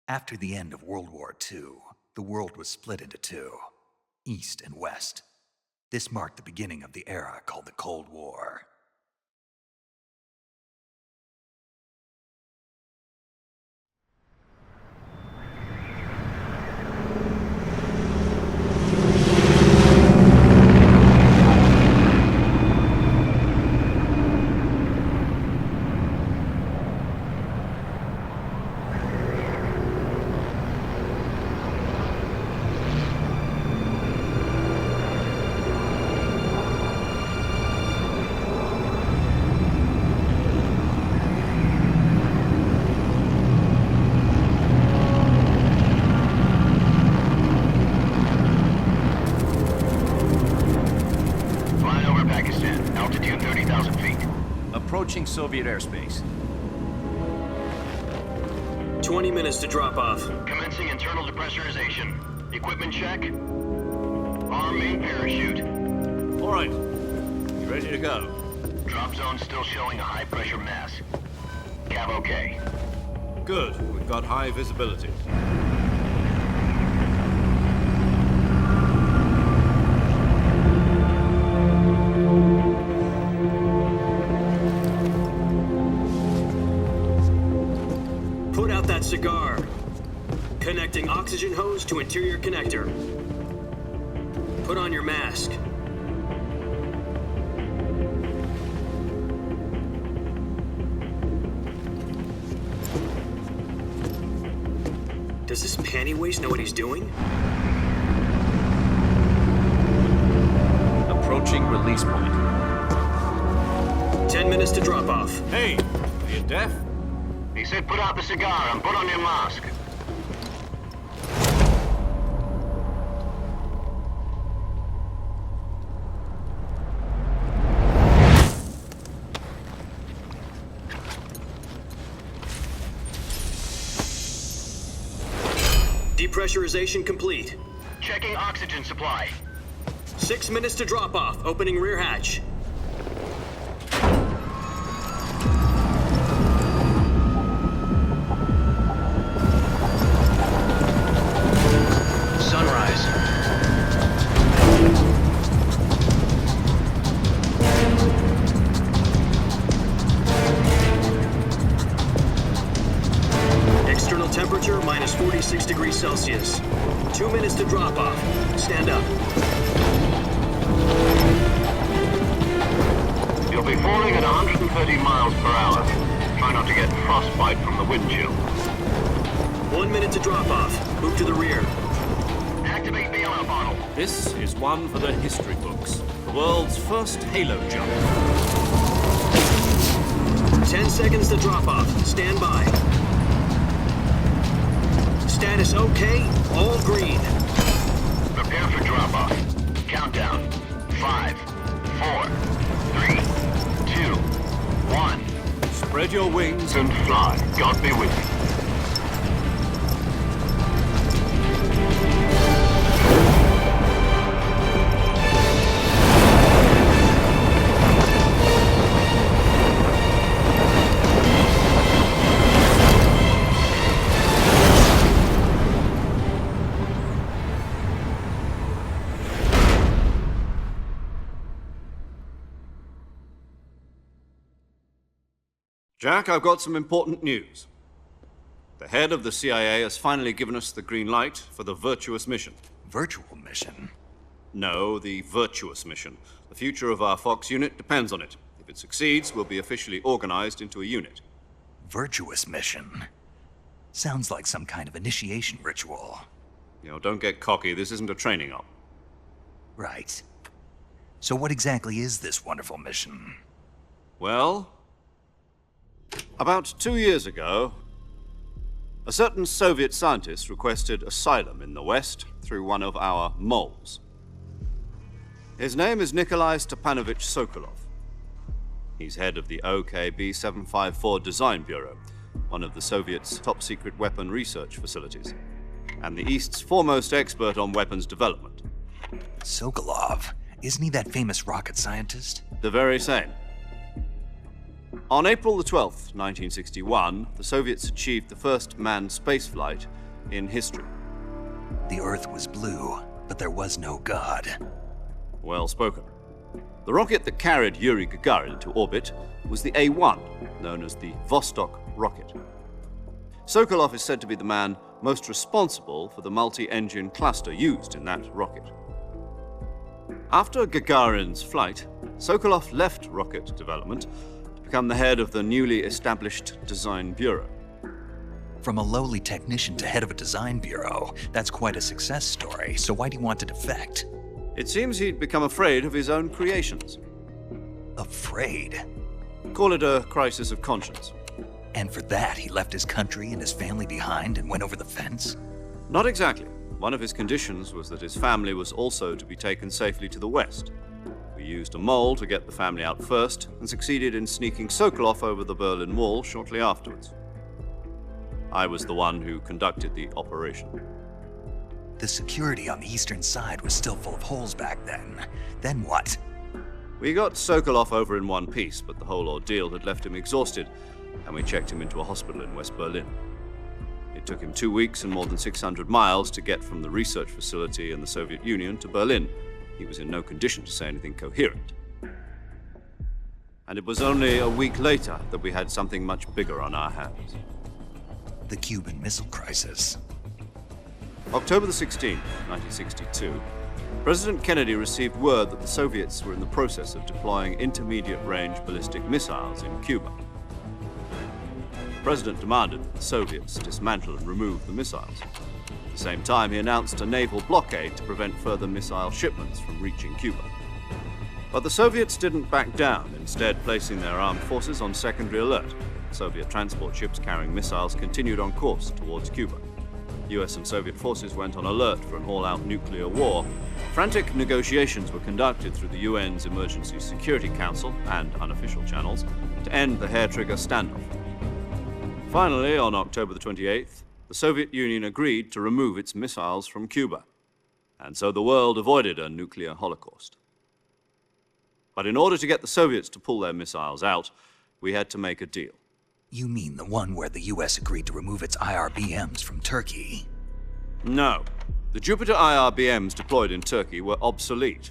After the end of World War II, the world was split into two, East and West. This marked the beginning of the era called the Cold War. Approaching Soviet airspace. 20 minutes to drop off. Commencing internal depressurization. Equipment check. Arm main parachute. All right. You ready to go? Drop zone still showing a high pressure mass. Cav okay. Good. We've got high visibility. Put out that cigar. Connecting oxygen hose to interior connector. Put on your mask. Does this panty waste know what he's doing? Approaching release point. 10 minutes to drop off. Hey, are you deaf? He said put out the cigar and put on your mask. Depressurization complete. Checking oxygen supply. 6 minutes to drop off. Opening rear hatch. Sunrise. External temperature minus 46 degrees Celsius. 2 minutes to drop off. Stand up. You'll be falling at 130 miles per hour. Try not to get frostbite from the wind chill. 1 minute to drop off. Move to the rear. Activate bailout bottle. This is one for the history books. The world's first halo jump. 10 seconds to drop off. Stand by. Status okay, all green. Prepare for drop-off. Countdown. 5, 4, 3, 2, 1. Spread your wings And fly. God be with you. Jack, I've got some important news. The head of the CIA has finally given us the green light for the virtuous mission. Virtual mission? No, the virtuous mission. The future of our Fox unit depends on it. If it succeeds, we'll be officially organized into a unit. Virtuous mission? Sounds like some kind of initiation ritual. You know, don't get cocky. This isn't a training op. Right. So what exactly is this wonderful mission? Well, about 2 years ago, a certain Soviet scientist requested asylum in the West through one of our moles. His name is Nikolai Stepanovich Sokolov. He's head of the OKB 754 Design Bureau, one of the Soviets' top-secret weapon research facilities, and the East's foremost expert on weapons development. Sokolov? Isn't he that famous rocket scientist? The very same. On April the 12th, 1961, the Soviets achieved the first manned spaceflight in history. The Earth was blue, but there was no God. Well spoken. The rocket that carried Yuri Gagarin to orbit was the A-1, known as the Vostok rocket. Sokolov is said to be the man most responsible for the multi-engine cluster used in that rocket. After Gagarin's flight, Sokolov left rocket development to become the head of the newly established Design Bureau. From a lowly technician to head of a design bureau, that's quite a success story, so why do you want to defect? It seems he'd become afraid of his own creations. Afraid? Call it a crisis of conscience. And for that, he left his country and his family behind and went over the fence? Not exactly. One of his conditions was that his family was also to be taken safely to the West. We used a mole to get the family out first and succeeded in sneaking Sokolov over the Berlin Wall shortly afterwards. I was the one who conducted the operation. The security on the eastern side was still full of holes back then. Then what? We got Sokolov over in one piece, but the whole ordeal had left him exhausted, and we checked him into a hospital in West Berlin. It took him 2 weeks and more than 600 miles to get from the research facility in the Soviet Union to Berlin. He was in no condition to say anything coherent. And it was only a week later that we had something much bigger on our hands. The Cuban Missile Crisis. October the 16th, 1962, President Kennedy received word that the Soviets were in the process of deploying intermediate-range ballistic missiles in Cuba. The President demanded that the Soviets dismantle and remove the missiles. At the same time, he announced a naval blockade to prevent further missile shipments from reaching Cuba. But the Soviets didn't back down, instead placing their armed forces on secondary alert. Soviet transport ships carrying missiles continued on course towards Cuba. US and Soviet forces went on alert for an all-out nuclear war. Frantic negotiations were conducted through the UN's Emergency Security Council and unofficial channels to end the hair-trigger standoff. Finally, on October the 28th, the Soviet Union agreed to remove its missiles from Cuba, and so the world avoided a nuclear holocaust. But in order to get the Soviets to pull their missiles out, we had to make a deal. You mean the one where the US agreed to remove its IRBMs from Turkey? No. The Jupiter IRBMs deployed in Turkey were obsolete,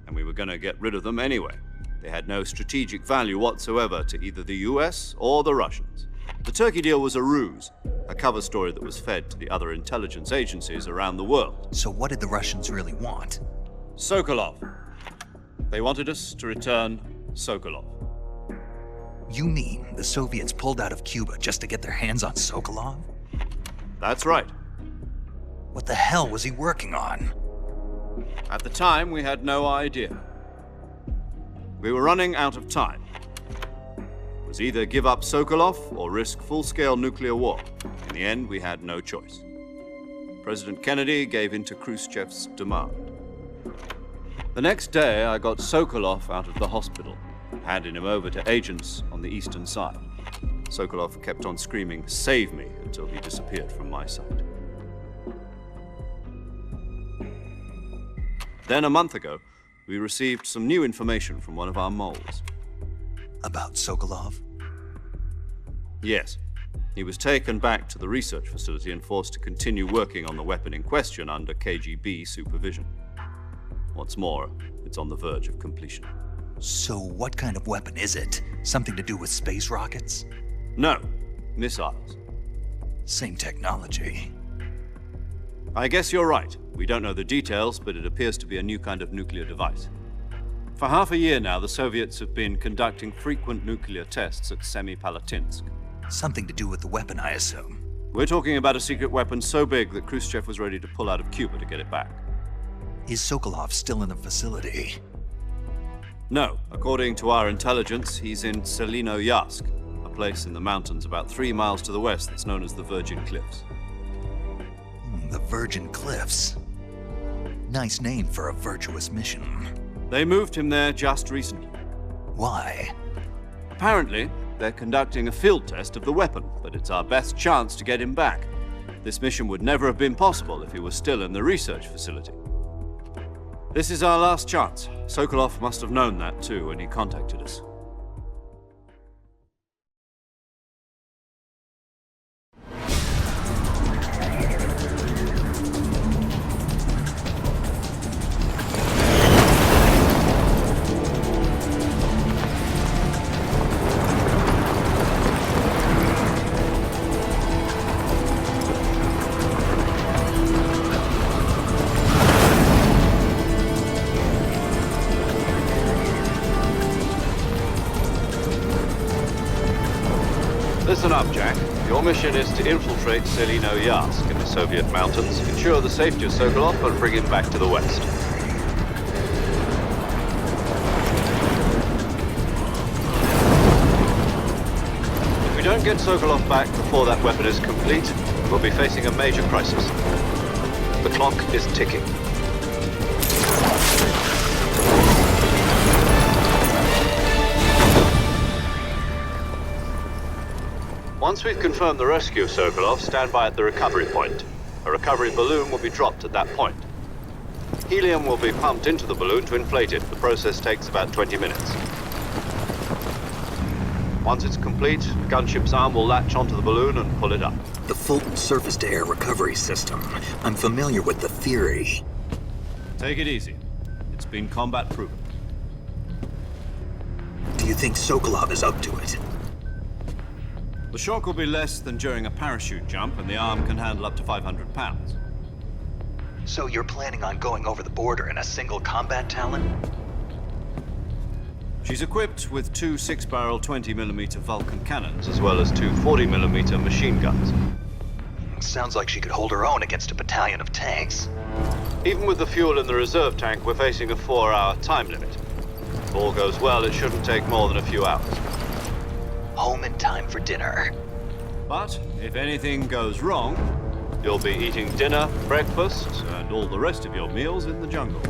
and we were going to get rid of them anyway. They had no strategic value whatsoever to either the US or the Russians. The Turkey deal was a ruse, a cover story that was fed to the other intelligence agencies around the world. So what did the Russians really want? Sokolov. They wanted us to return Sokolov. You mean the Soviets pulled out of Cuba just to get their hands on Sokolov? That's right. What the hell was he working on? At the time, we had no idea. We were running out of time. was either give up Sokolov or risk full-scale nuclear war. In the end, we had no choice. President Kennedy gave in to Khrushchev's demand. The next day, I got Sokolov out of the hospital, handed him over to agents on the eastern side. Sokolov kept on screaming, "Save me," until he disappeared from my sight. Then, a month ago, we received some new information from one of our moles. About Sokolov? Yes. He was taken back to the research facility and forced to continue working on the weapon in question under KGB supervision. What's more, it's on the verge of completion. So what kind of weapon is it? Something to do with space rockets? No, missiles. Same technology. I guess you're right. We don't know the details, but it appears to be a new kind of nuclear device. For half a year now, the Soviets have been conducting frequent nuclear tests at Semipalatinsk. Something to do with the weapon, I assume. We're talking about a secret weapon so big that Khrushchev was ready to pull out of Cuba to get it back. Is Sokolov still in the facility? No, according to our intelligence, he's in Selino-Yarsk, a place in the mountains about 3 miles to the west that's known as the Virgin Cliffs. The Virgin Cliffs. Nice name for a virtuous mission. They moved him there just recently. Why? Apparently, they're conducting a field test of the weapon, but it's our best chance to get him back. This mission would never have been possible if he was still in the research facility. This is our last chance. Sokolov must have known that too when he contacted us. Listen up, Jack. Your mission is to infiltrate Selino-Yarsk in the Soviet mountains, ensure the safety of Sokolov, and bring him back to the west. If we don't get Sokolov back before that weapon is complete, we'll be facing a major crisis. The clock is ticking. Once we've confirmed the rescue of Sokolov, stand by at the recovery point. A recovery balloon will be dropped at that point. Helium will be pumped into the balloon to inflate it. The process takes about 20 minutes. Once it's complete, the gunship's arm will latch onto the balloon and pull it up. The Fulton surface-to-air recovery system. I'm familiar with the theory. Take it easy. It's been combat proven. Do you think Sokolov is up to it? The shock will be less than during a parachute jump, and the arm can handle up to 500 pounds. So you're planning on going over the border in a single combat Talon? She's equipped with 2 6-barrel 20mm Vulcan cannons, as well as 2 40mm machine guns. Sounds like she could hold her own against a battalion of tanks. Even with the fuel in the reserve tank, we're facing a 4-hour time limit. If all goes well, it shouldn't take more than a few hours. Home in time for dinner. But if anything goes wrong, you'll be eating dinner, breakfast, and all the rest of your meals in the jungle.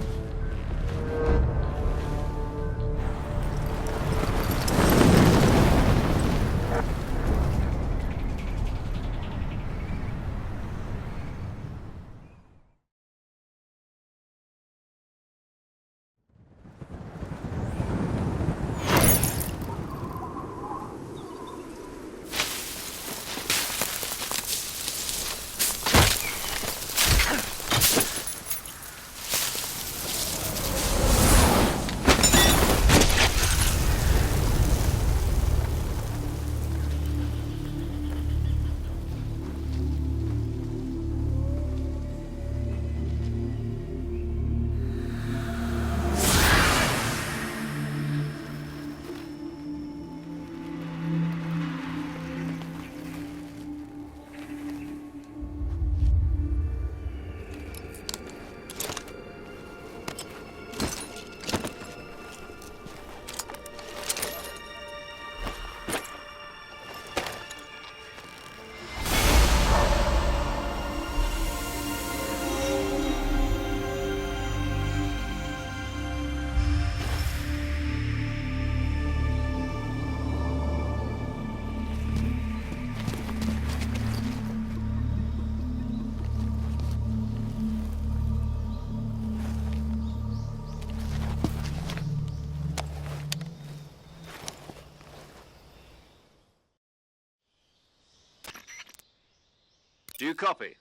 Do you copy?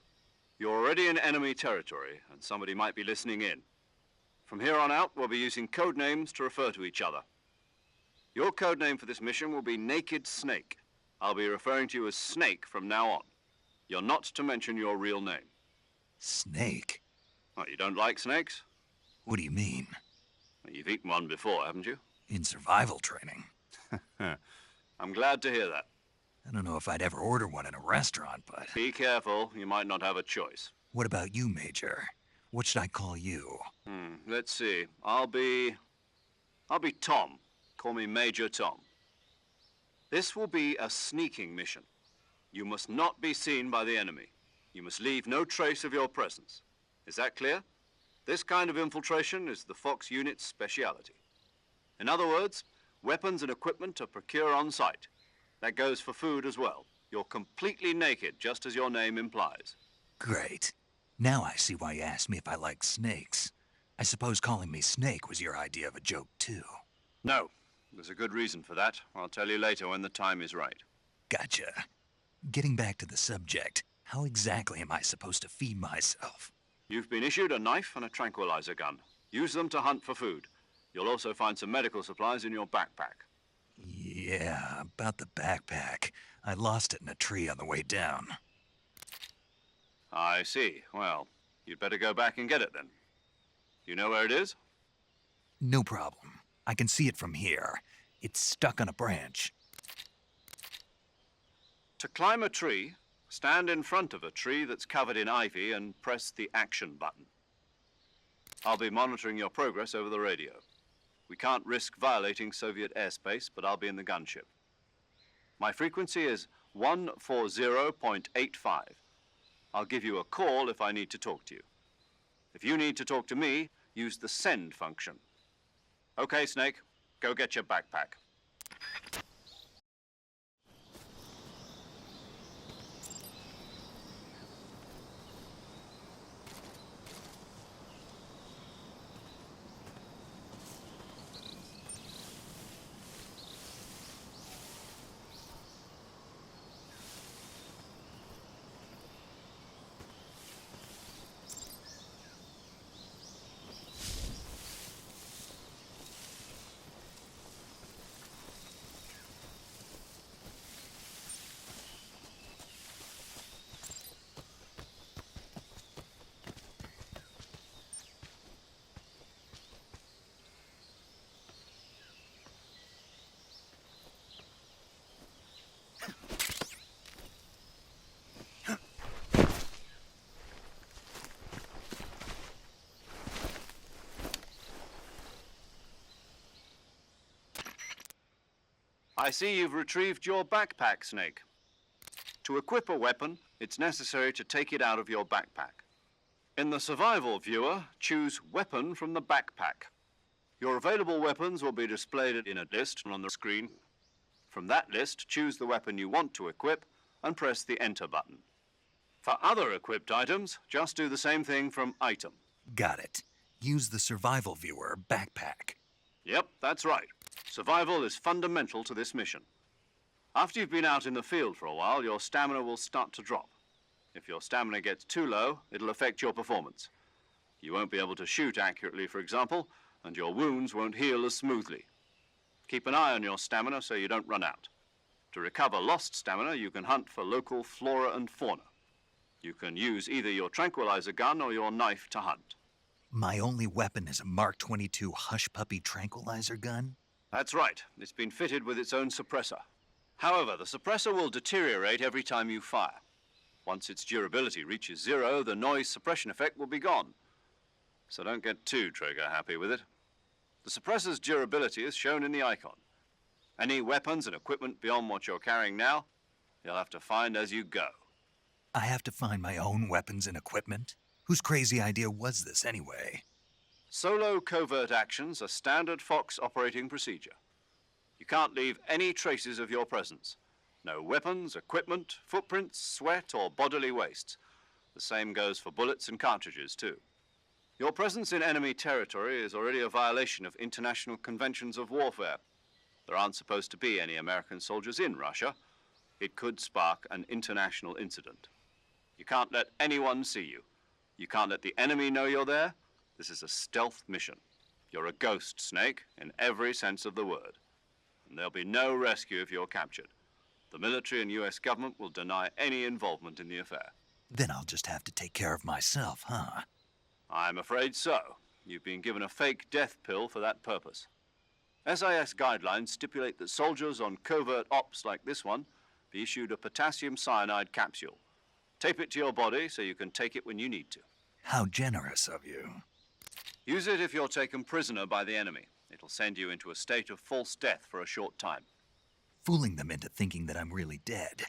You're already in enemy territory, and somebody might be listening in. From here on out, we'll be using code names to refer to each other. Your code name for this mission will be Naked Snake. I'll be referring to you as Snake from now on. You're not to mention your real name. Snake? What, you don't like snakes? What do you mean? Well, you've eaten one before, haven't you? In survival training? I'm glad to hear that. I don't know if I'd ever order one in a restaurant, but... Be careful, you might not have a choice. What about you, Major? What should I call you? Let's see. I'll be Tom. Call me Major Tom. This will be a sneaking mission. You must not be seen by the enemy. You must leave no trace of your presence. Is that clear? This kind of infiltration is the Fox unit's speciality. In other words, weapons and equipment are procured on site. That goes for food as well. You're completely naked, just as your name implies. Great. Now I see why you asked me if I like snakes. I suppose calling me Snake was your idea of a joke, too. No, there's a good reason for that. I'll tell you later when the time is right. Gotcha. Getting back to the subject, how exactly am I supposed to feed myself? You've been issued a knife and a tranquilizer gun. Use them to hunt for food. You'll also find some medical supplies in your backpack. Yeah, about the backpack. I lost it in a tree on the way down. I see. Well, you'd better go back and get it then. You know where it is? No problem. I can see it from here. It's stuck on a branch. To climb a tree, stand in front of a tree that's covered in ivy and press the action button. I'll be monitoring your progress over the radio. We can't risk violating Soviet airspace, but I'll be in the gunship. My frequency is 140.85. I'll give you a call if I need to talk to you. If you need to talk to me, use the send function. Okay, Snake, go get your backpack. I see you've retrieved your backpack, Snake. To equip a weapon, it's necessary to take it out of your backpack. In the survival viewer, choose Weapon from the backpack. Your available weapons will be displayed in a list on the screen. From that list, choose the weapon you want to equip and press the Enter button. For other equipped items, just do the same thing from Item. Got it. Use the survival viewer backpack. Yep, that's right. Survival is fundamental to this mission. After you've been out in the field for a while, your stamina will start to drop. If your stamina gets too low, it'll affect your performance. You won't be able to shoot accurately, for example, and your wounds won't heal as smoothly. Keep an eye on your stamina so you don't run out. To recover lost stamina, you can hunt for local flora and fauna. You can use either your tranquilizer gun or your knife to hunt. My only weapon is a Mark 22 Hush Puppy tranquilizer gun? That's right. It's been fitted with its own suppressor. However, the suppressor will deteriorate every time you fire. Once its durability reaches 0, the noise suppression effect will be gone. So don't get too trigger-happy with it. The suppressor's durability is shown in the icon. Any weapons and equipment beyond what you're carrying now, you'll have to find as you go. I have to find my own weapons and equipment? Whose crazy idea was this, anyway? Solo covert actions are standard Fox operating procedure. You can't leave any traces of your presence. No weapons, equipment, footprints, sweat, or bodily waste. The same goes for bullets and cartridges, too. Your presence in enemy territory is already a violation of international conventions of warfare. There aren't supposed to be any American soldiers in Russia. It could spark an international incident. You can't let anyone see you. You can't let the enemy know you're there. This is a stealth mission. You're a ghost, Snake, in every sense of the word. And there'll be no rescue if you're captured. The military and US government will deny any involvement in the affair. Then I'll just have to take care of myself, huh? I'm afraid so. You've been given a fake death pill for that purpose. SIS guidelines stipulate that soldiers on covert ops like this one be issued a potassium cyanide capsule. Tape it to your body so you can take it when you need to. How generous of you. Use it if you're taken prisoner by the enemy. It'll send you into a state of false death for a short time. Fooling them into thinking that I'm really dead.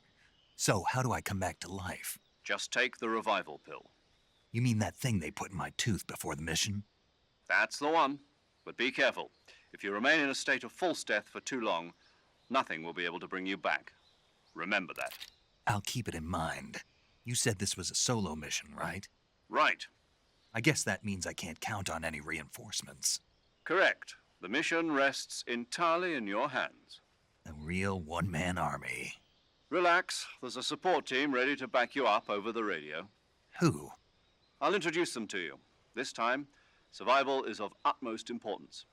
So, how do I come back to life? Just take the revival pill. You mean that thing they put in my tooth before the mission? That's the one. But be careful. If you remain in a state of false death for too long, nothing will be able to bring you back. Remember that. I'll keep it in mind. You said this was a solo mission, right? Right. I guess that means I can't count on any reinforcements. Correct. The mission rests entirely in your hands. A real one-man army. Relax. There's a support team ready to back you up over the radio. Who? I'll introduce them to you. This time, survival is of utmost importance.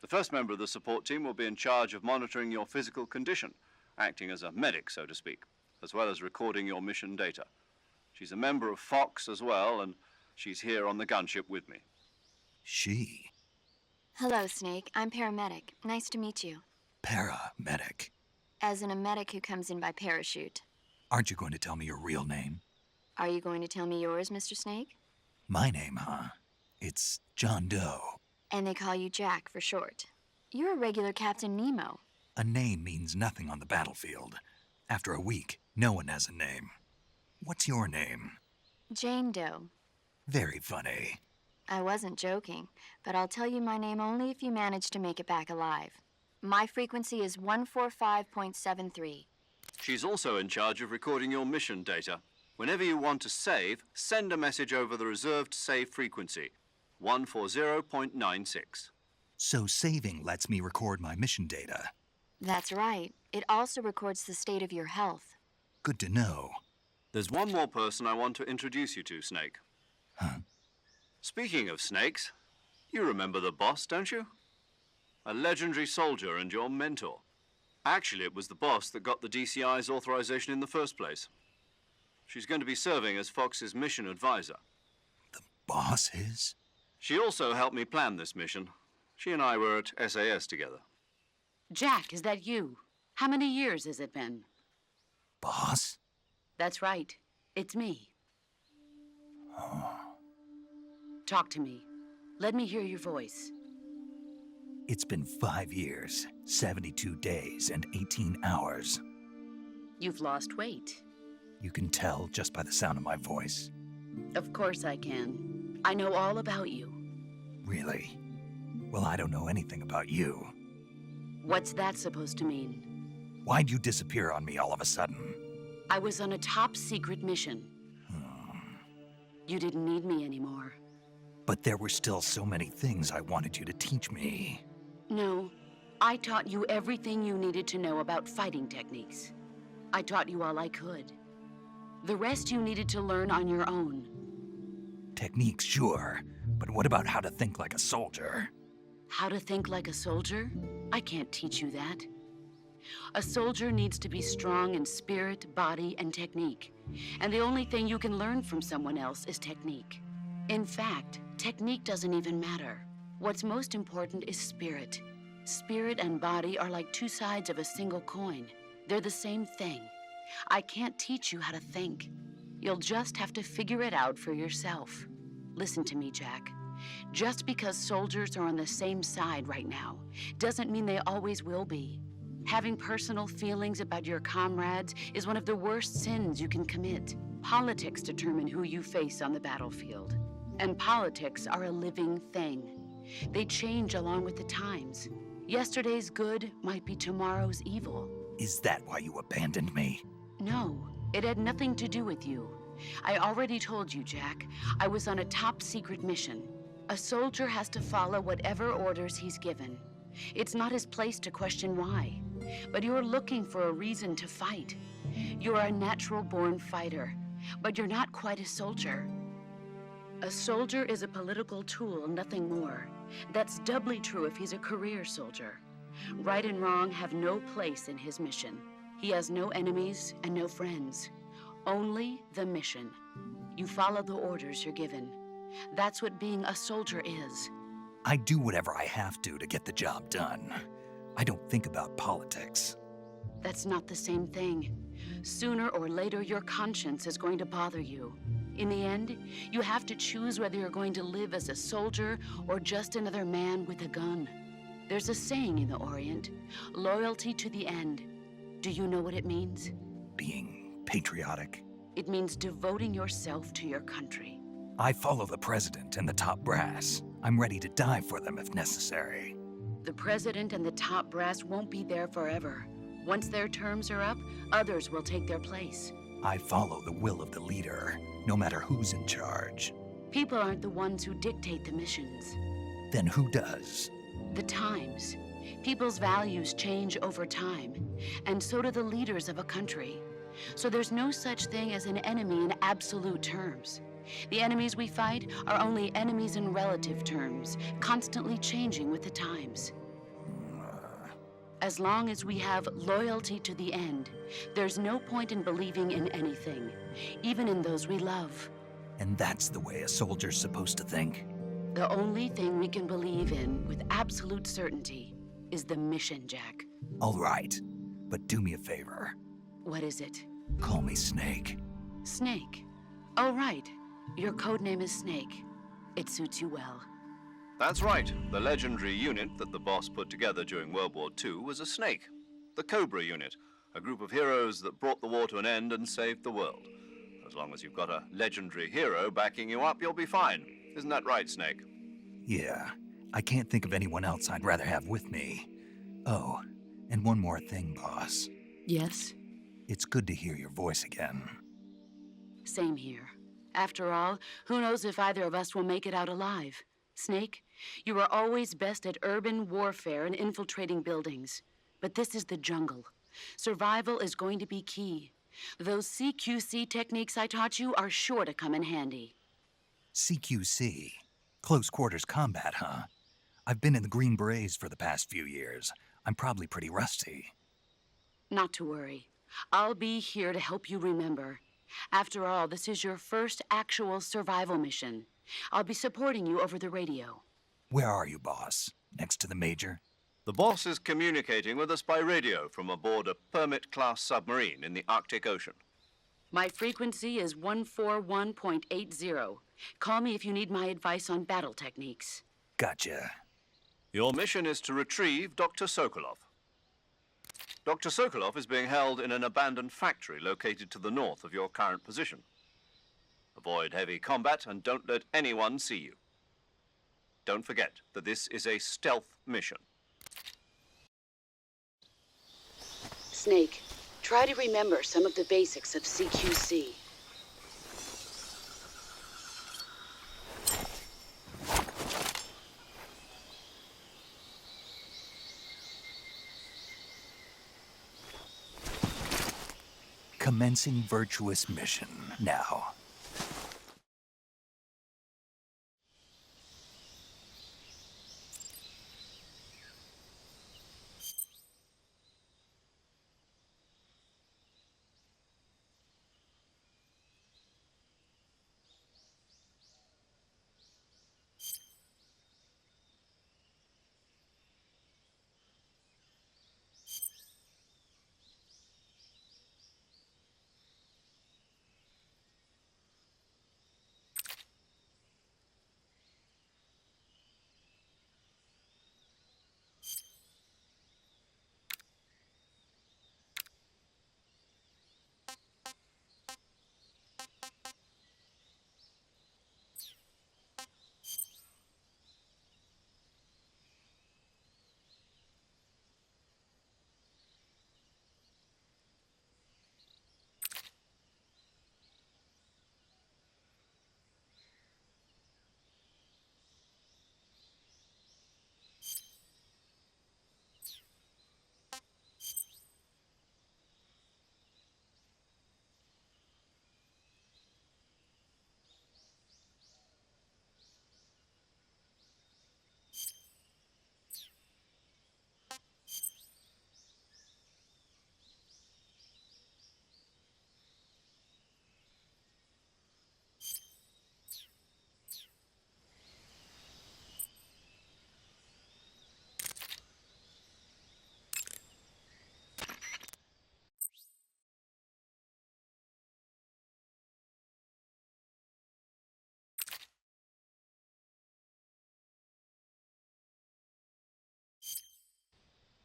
The first member of the support team will be in charge of monitoring your physical condition, acting as a medic, so to speak, as well as recording your mission data. She's a member of Fox as well, and she's here on the gunship with me. She? Hello, Snake. I'm paramedic. Nice to meet you. Paramedic. As in a medic who comes in by parachute. Aren't you going to tell me your real name? Are you going to tell me yours, Mr. Snake? My name, huh? It's John Doe. And they call you Jack for short. You're a regular Captain Nemo. A name means nothing on the battlefield. After a week, no one has a name. What's your name? Jane Doe. Very funny. I wasn't joking, but I'll tell you my name only if you manage to make it back alive. My frequency is 145.73. She's also in charge of recording your mission data. Whenever you want to save, send a message over the reserved save frequency, 140.96. So saving lets me record my mission data. That's right. It also records the state of your health. Good to know. There's one more person I want to introduce you to, Snake. Huh? Speaking of snakes, you remember the boss, don't you? A legendary soldier and your mentor. Actually, it was the boss that got the DCI's authorization in the first place. She's going to be serving as Fox's mission advisor. The boss is? She also helped me plan this mission. She and I were at SAS together. Jack, is that you? How many years has it been? Boss? That's right. It's me. Oh. Talk to me. Let me hear your voice. It's been 5 years, 72 days, and 18 hours. You've lost weight. You can tell just by the sound of my voice. Of course I can. I know all about you. Really? Well, I don't know anything about you. What's that supposed to mean? Why'd you disappear on me all of a sudden? I was on a top-secret mission. You didn't need me anymore. But there were still so many things I wanted you to teach me. No, I taught you everything you needed to know about fighting techniques. I taught you all I could. The rest you needed to learn on your own. Techniques, sure. But what about how to think like a soldier? How to think like a soldier? I can't teach you that. A soldier needs to be strong in spirit, body, and technique. And the only thing you can learn from someone else is technique. In fact, technique doesn't even matter. What's most important is spirit. Spirit and body are like two sides of a single coin. They're the same thing. I can't teach you how to think. You'll just have to figure it out for yourself. Listen to me, Jack. Just because soldiers are on the same side right now doesn't mean they always will be. Having personal feelings about your comrades is one of the worst sins you can commit. Politics determine who you face on the battlefield. And politics are a living thing. They change along with the times. Yesterday's good might be tomorrow's evil. Is that why you abandoned me? No, it had nothing to do with you. I already told you, Jack. I was on a top-secret mission. A soldier has to follow whatever orders he's given. It's not his place to question why. But you're looking for a reason to fight. You're a natural-born fighter. But you're not quite a soldier. A soldier is a political tool, nothing more. That's doubly true if he's a career soldier. Right and wrong have no place in his mission. He has no enemies and no friends. Only the mission. You follow the orders you're given. That's what being a soldier is. I do whatever I have to get the job done. I don't think about politics. That's not the same thing. Sooner or later, your conscience is going to bother you. In the end, you have to choose whether you're going to live as a soldier or just another man with a gun. There's a saying in the Orient, loyalty to the end. Do you know what it means? Being patriotic. It means devoting yourself to your country. I follow the president and the top brass. I'm ready to die for them if necessary. The president and the top brass won't be there forever. Once their terms are up, others will take their place. I follow the will of the leader, no matter who's in charge. People aren't the ones who dictate the missions. Then who does? The times. People's values change over time, and so do the leaders of a country. So there's no such thing as an enemy in absolute terms. The enemies we fight are only enemies in relative terms, constantly changing with the times. As long as we have loyalty to the end, there's no point in believing in anything, even in those we love. And that's the way a soldier's supposed to think? The only thing we can believe in with absolute certainty is the mission, Jack. All right, but do me a favor. What is it? Call me Snake. Snake. Oh, right. Your codename is Snake. It suits you well. That's right. The legendary unit that the boss put together during World War II was a snake. The Cobra unit, a group of heroes that brought the war to an end and saved the world. As long as you've got a legendary hero backing you up, you'll be fine. Isn't that right, Snake? Yeah, I can't think of anyone else I'd rather have with me. Oh, and one more thing, boss. Yes? It's good to hear your voice again. Same here. After all, who knows if either of us will make it out alive? Snake, you are always best at urban warfare and infiltrating buildings. But this is the jungle. Survival is going to be key. Those CQC techniques I taught you are sure to come in handy. CQC? Close quarters combat, huh? I've been in the Green Berets for the past few years. I'm probably pretty rusty. Not to worry. I'll be here to help you remember. After all, this is your first actual survival mission. I'll be supporting you over the radio. Where are you, boss? Next to the Major? The boss is communicating with us by radio from aboard a Permit-class submarine in the Arctic Ocean. My frequency is 141.80. Call me if you need my advice on battle techniques. Gotcha. Your mission is to retrieve Dr. Sokolov. Dr. Sokolov is being held in an abandoned factory located to the north of your current position. Avoid heavy combat and don't let anyone see you. Don't forget that this is a stealth mission. Snake, try to remember some of the basics of CQC. Commencing virtuous mission now.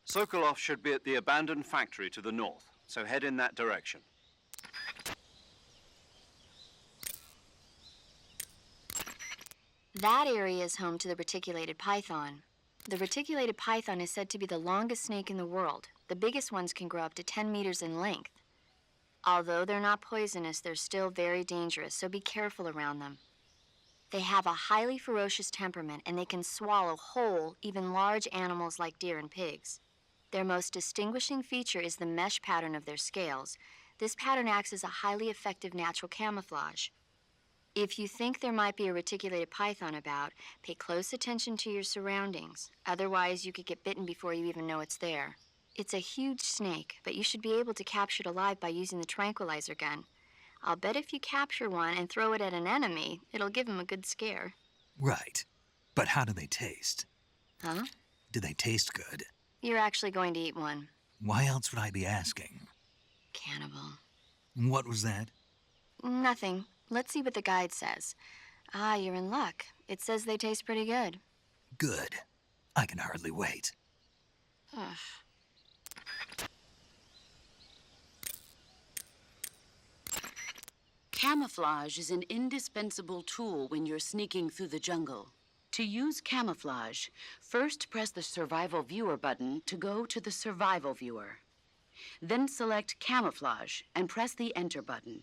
Sokolov should be at the abandoned factory to the north, so head in that direction. That area is home to the reticulated python. The reticulated python is said to be the longest snake in the world. The biggest ones can grow up to 10 meters in length. Although they're not poisonous, they're still very dangerous, so be careful around them. They have a highly ferocious temperament, and they can swallow whole, even large animals like deer and pigs. Their most distinguishing feature is the mesh pattern of their scales. This pattern acts as a highly effective natural camouflage. If you think there might be a reticulated python about, pay close attention to your surroundings. Otherwise, you could get bitten before you even know it's there. It's a huge snake, but you should be able to capture it alive by using the tranquilizer gun. I'll bet if you capture one and throw it at an enemy, it'll give him a good scare. Right. But how do they taste? Huh? Do they taste good? You're actually going to eat one. Why else would I be asking? Cannibal. What was that? Nothing. Let's see what the guide says. Ah, you're in luck. It says they taste pretty good. Good. I can hardly wait. Ugh. Camouflage is an indispensable tool when you're sneaking through the jungle. To use camouflage, first press the Survival Viewer button to go to the Survival Viewer. Then select Camouflage and press the Enter button.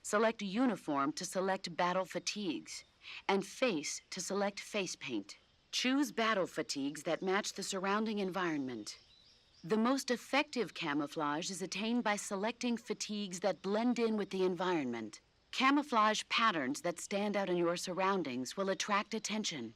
Select Uniform to select Battle Fatigues, and Face to select Face Paint. Choose battle fatigues that match the surrounding environment. The most effective camouflage is attained by selecting fatigues that blend in with the environment. Camouflage patterns that stand out in your surroundings will attract attention.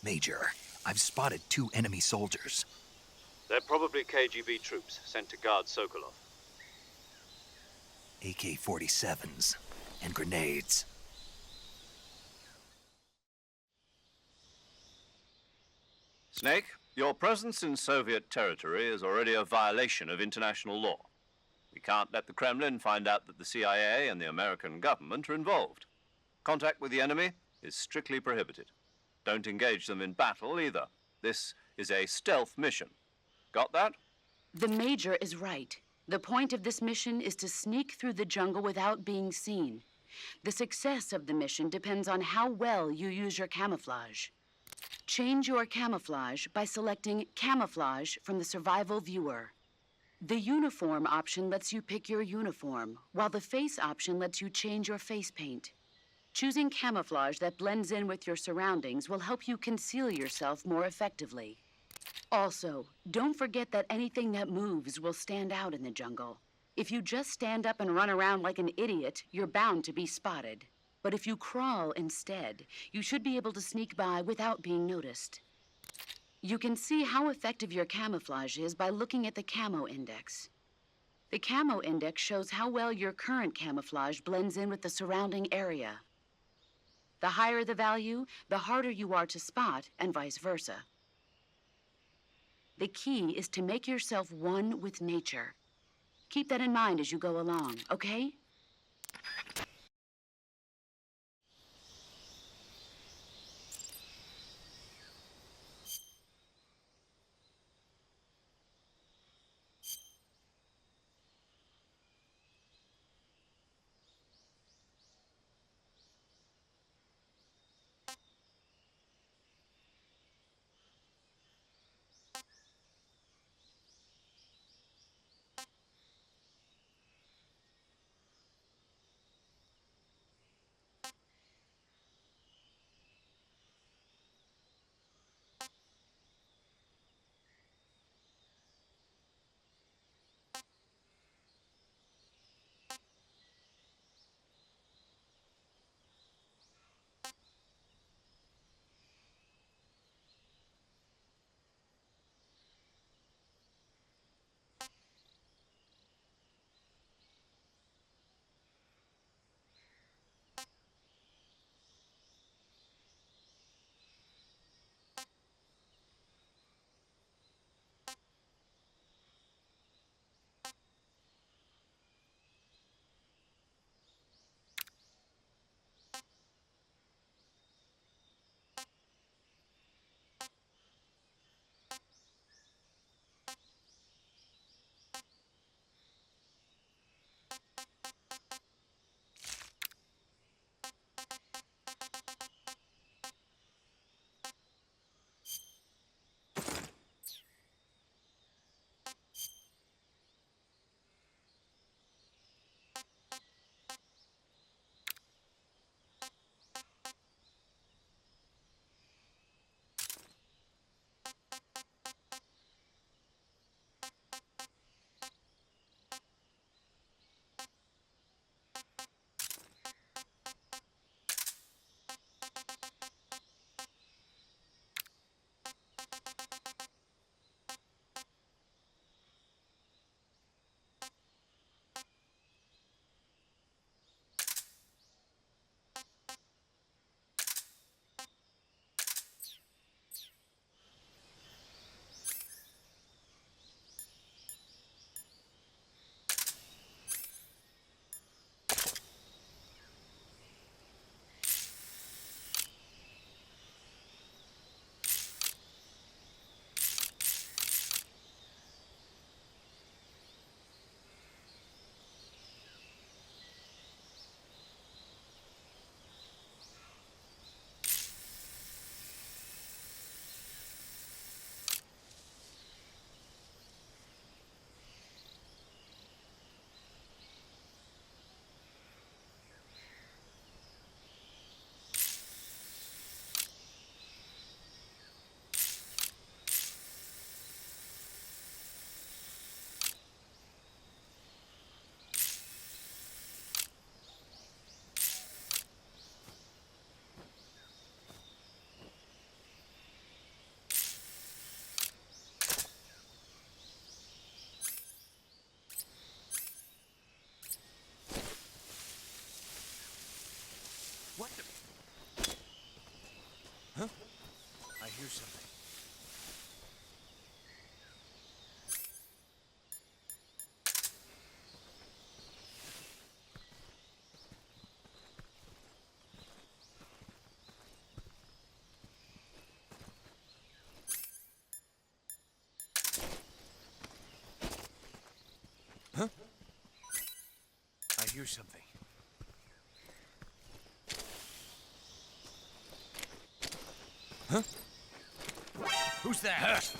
Major, I've spotted 2 enemy soldiers. They're probably KGB troops sent to guard Sokolov. AK-47s and grenades. Snake, your presence in Soviet territory is already a violation of international law. We can't let the Kremlin find out that the CIA and the American government are involved. Contact with the enemy is strictly prohibited. Don't engage them in battle either. This is a stealth mission. Got that? The Major is right. The point of this mission is to sneak through the jungle without being seen. The success of the mission depends on how well you use your camouflage. Change your camouflage by selecting Camouflage from the Survival Viewer. The Uniform option lets you pick your uniform, while the Face option lets you change your face paint. Choosing camouflage that blends in with your surroundings will help you conceal yourself more effectively. Also, don't forget that anything that moves will stand out in the jungle. If you just stand up and run around like an idiot, you're bound to be spotted. But if you crawl instead, you should be able to sneak by without being noticed. You can see how effective your camouflage is by looking at the camo index. The camo index shows how well your current camouflage blends in with the surrounding area. The higher the value, the harder you are to spot, and vice versa. The key is to make yourself one with nature. Keep that in mind as you go along, okay? do something. Huh? Who's that?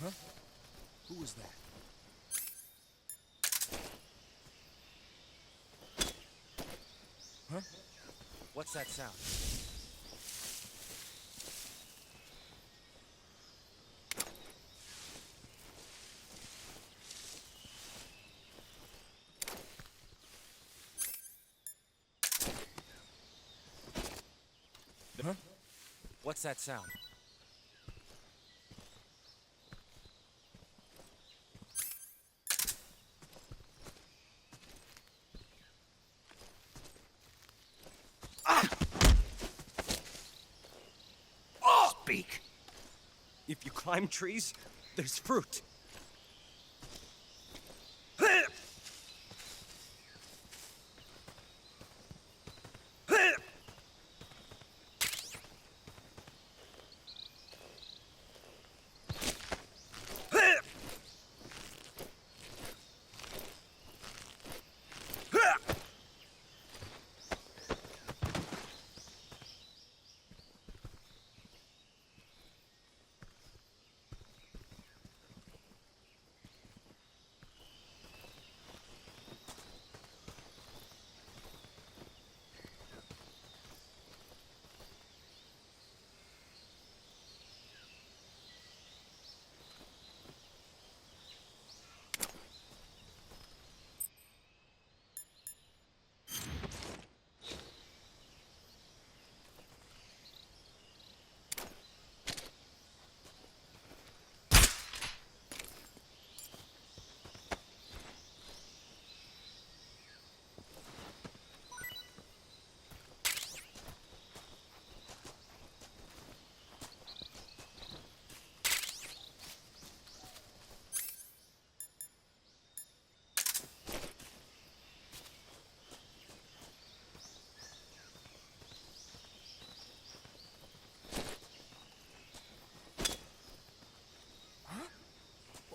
Huh? Who was that? Huh? What's that sound? Huh? What's that sound? Speak! If you climb trees, there's fruit.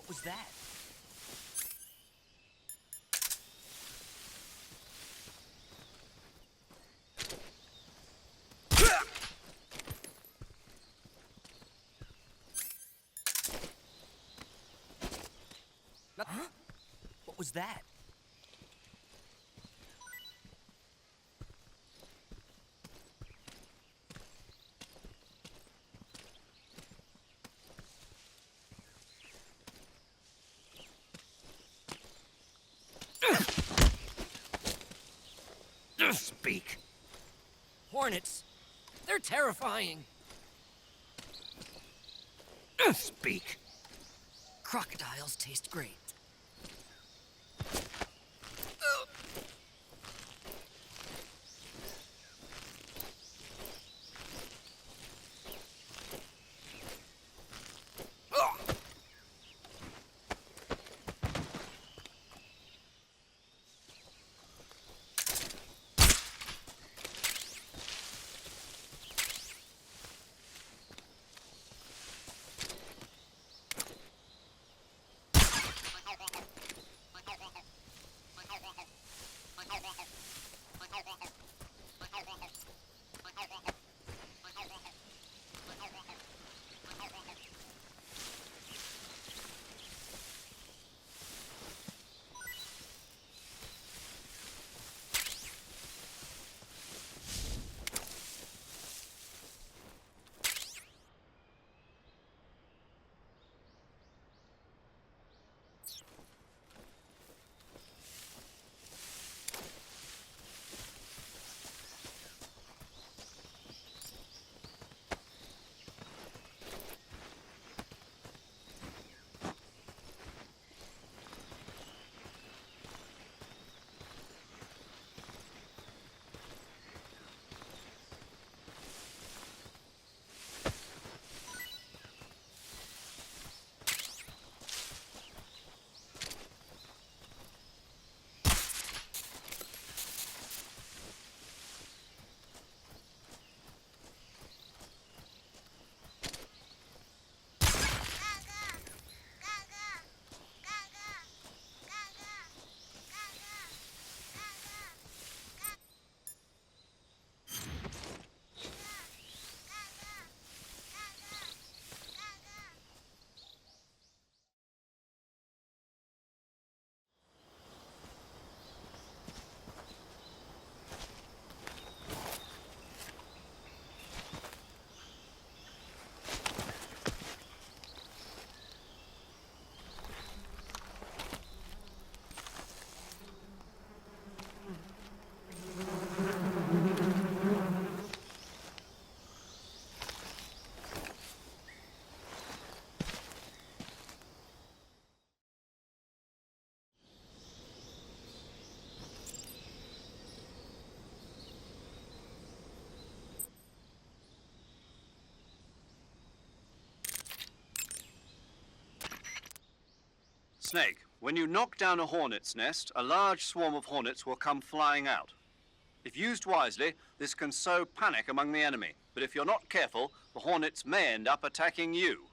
What was that? Huh? What was that? Speak. Hornets. They're terrifying. Speak. Crocodiles taste great. Snake, when you knock down a hornet's nest, a large swarm of hornets will come flying out. If used wisely, this can sow panic among the enemy. But if you're not careful, the hornets may end up attacking you.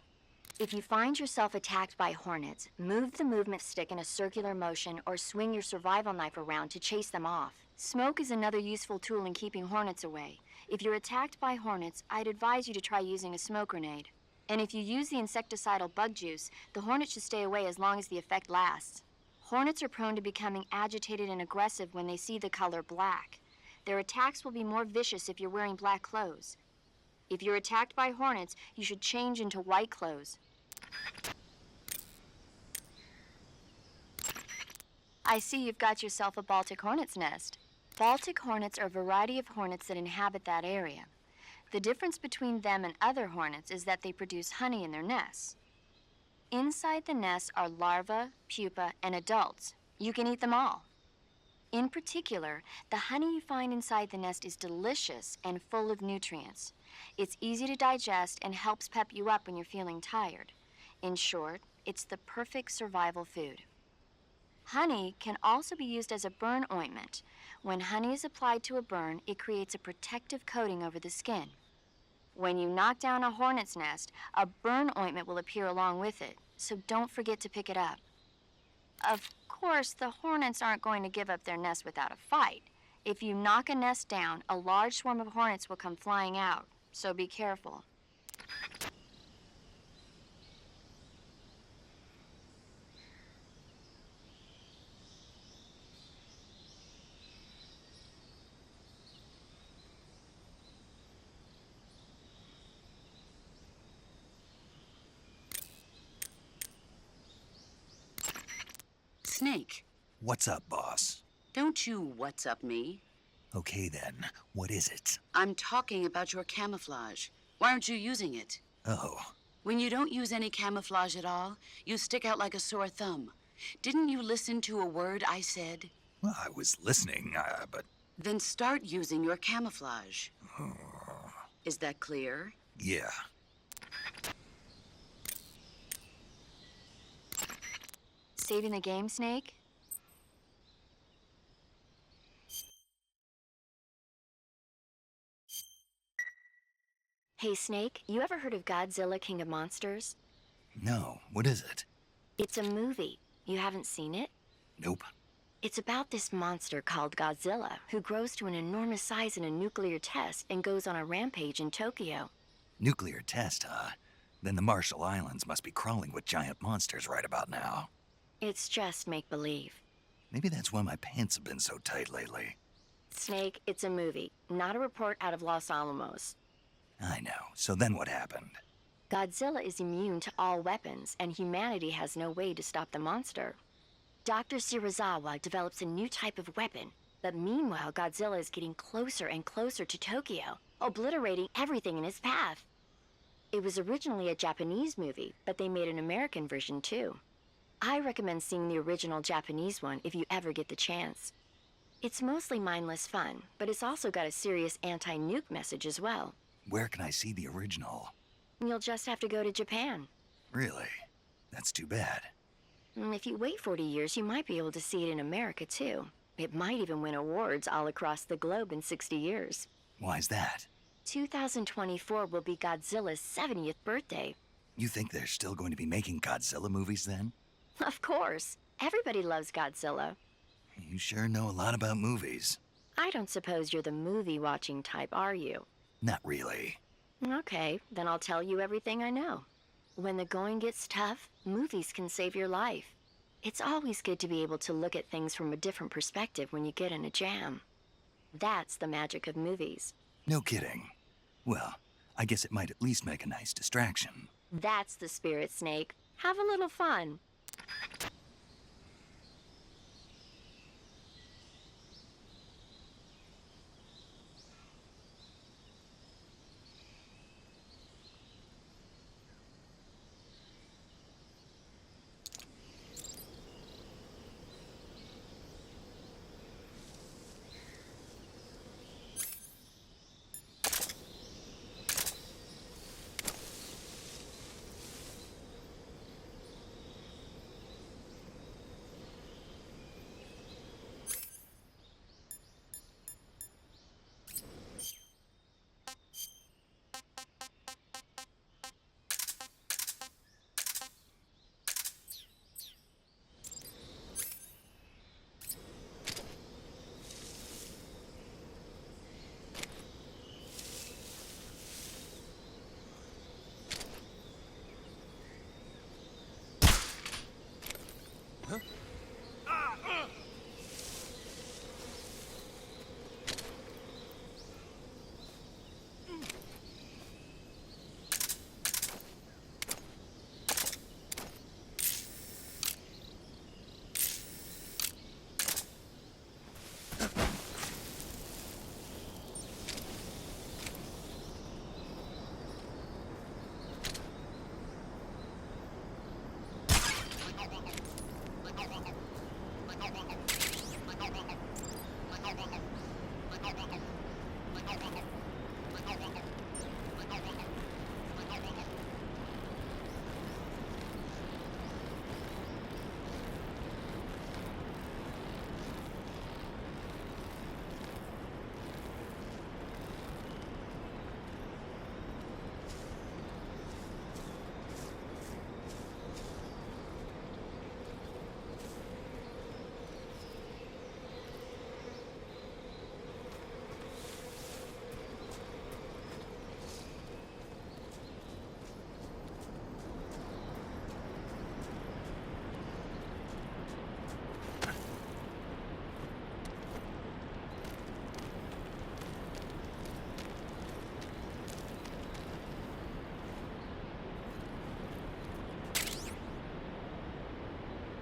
If you find yourself attacked by hornets, move the movement stick in a circular motion or swing your survival knife around to chase them off. Smoke is another useful tool in keeping hornets away. If you're attacked by hornets, I'd advise you to try using a smoke grenade. And if you use the insecticidal bug juice, the hornet should stay away as long as the effect lasts. Hornets are prone to becoming agitated and aggressive when they see the color black. Their attacks will be more vicious if you're wearing black clothes. If you're attacked by hornets, you should change into white clothes. I see you've got yourself a Baltic hornet's nest. Baltic hornets are a variety of hornets that inhabit that area. The difference between them and other hornets is that they produce honey in their nests. Inside the nests are larvae, pupa, and adults. You can eat them all. In particular, the honey you find inside the nest is delicious and full of nutrients. It's easy to digest and helps pep you up when you're feeling tired. In short, it's the perfect survival food. Honey can also be used as a burn ointment. When honey is applied to a burn, it creates a protective coating over the skin. When you knock down a hornet's nest, a burn ointment will appear along with it, so don't forget to pick it up. Of course, the hornets aren't going to give up their nest without a fight. If you knock a nest down, a large swarm of hornets will come flying out, so be careful. Snake, What's up, boss? don't you what's up me. Okay then, what is it? I'm talking about your camouflage. Why aren't you using it? Oh, When you don't use any camouflage at all, you stick out like a sore thumb. Didn't you listen to a word I said? well, I was listening, but Then start using your camouflage. Is that clear? yeah. Saving the game, Snake? Hey, Snake, you ever heard of Godzilla King of Monsters? No, what is it? It's a movie. You haven't seen it? Nope. It's about this monster called Godzilla, who grows to an enormous size in a nuclear test and goes on a rampage in Tokyo. Nuclear test, huh? Then the Marshall Islands must be crawling with giant monsters right about now. It's just make-believe. Maybe that's why my pants have been so tight lately. Snake, it's a movie, not a report out of Los Alamos. I know. So then what happened? Godzilla is immune to all weapons, and humanity has no way to stop the monster. Dr. Shirazawa develops a new type of weapon, but meanwhile Godzilla is getting closer and closer to Tokyo, obliterating everything in his path. It was originally a Japanese movie, but they made an American version too. I recommend seeing the original Japanese one if you ever get the chance. It's mostly mindless fun, but it's also got a serious anti-nuke message as well. Where can I see the original? You'll just have to go to Japan. Really? That's too bad. If you wait 40 years, you might be able to see it in America too. It might even win awards all across the globe in 60 years. Why's that? 2024 will be Godzilla's 70th birthday. You think they're still going to be making Godzilla movies then? Of course. Everybody loves Godzilla. You sure know a lot about movies. I don't suppose you're the movie-watching type, are you? Not really. Okay, then I'll tell you everything I know. When the going gets tough, movies can save your life. It's always good to be able to look at things from a different perspective when you get in a jam. That's the magic of movies. No kidding. Well, I guess it might at least make a nice distraction. That's the spirit, Snake. Have a little fun. Huh?